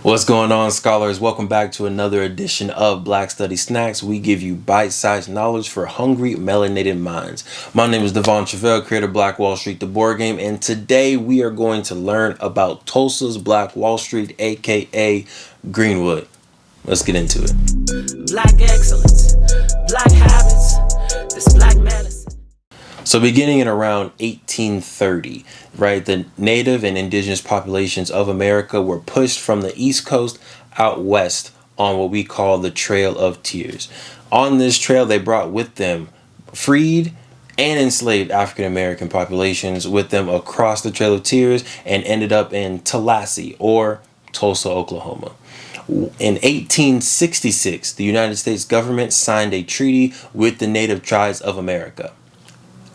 What's going on, scholars? Welcome back to another edition of Black Study Snacks. We give you bite-sized knowledge for hungry, melanated minds. My name is Devon Travell, creator of Black Wall Street, the board game, and today we are going to learn about Tulsa's Black Wall Street, aka Greenwood. Let's get into it. Black excellence, black habits, this black medicine. So beginning in around 1830, right, the native and indigenous populations of America were pushed from the East Coast out west on what we call the Trail of Tears. On this trail, they brought with them freed and enslaved African American populations with them across the Trail of Tears and ended up in Tallahassee or Tulsa, Oklahoma. In 1866, the United States government signed a treaty with the Native Tribes of America.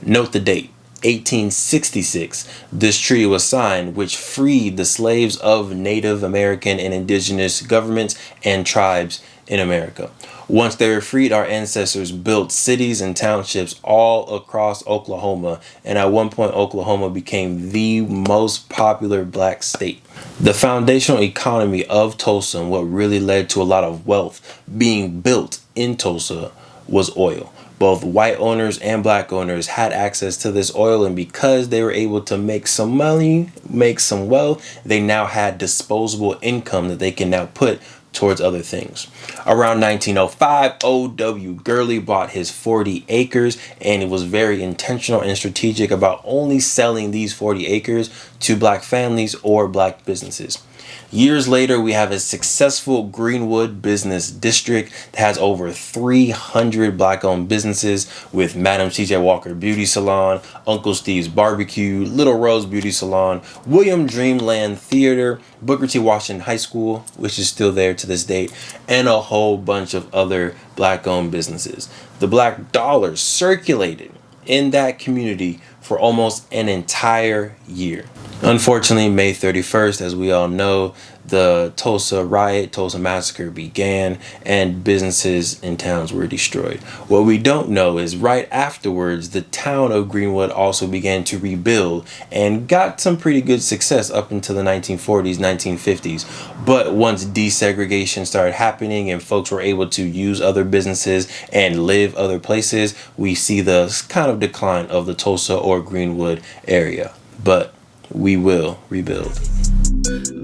Note the date, 1866. This treaty was signed, which freed the slaves of Native American and indigenous governments and tribes in America. Once they were freed, our ancestors built cities and townships all across Oklahoma, and at one point Oklahoma became the most popular black state. The foundational economy of Tulsa, and what really led to a lot of wealth being built in Tulsa, was oil. Both white owners and black owners had access to this oil, and because they were able to make some money, make some wealth, they now had disposable income that they can now put towards other things. Around 1905, O.W. Gurley bought his 40 acres, and it was very intentional and strategic about only selling these 40 acres to black families or black businesses. Years later, we have a successful Greenwood business district that has over 300 black-owned businesses with Madam C.J. Walker Beauty Salon, Uncle Steve's Barbecue, Little Rose Beauty Salon, William Dreamland Theater, Booker T. Washington High School, which is still there to this date, and a whole bunch of other black-owned businesses. The black dollar circulated in that community for almost an entire year. Unfortunately, May 31st, as we all know, the Tulsa riot, Tulsa massacre began, and businesses and towns were destroyed. What we don't know is right afterwards, the town of Greenwood also began to rebuild and got some pretty good success up until the 1940s, 1950s. But once desegregation started happening and folks were able to use other businesses and live other places, we see the kind of decline of the Tulsa or Greenwood area. But we will rebuild.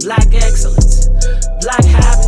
Black excellence, black habits.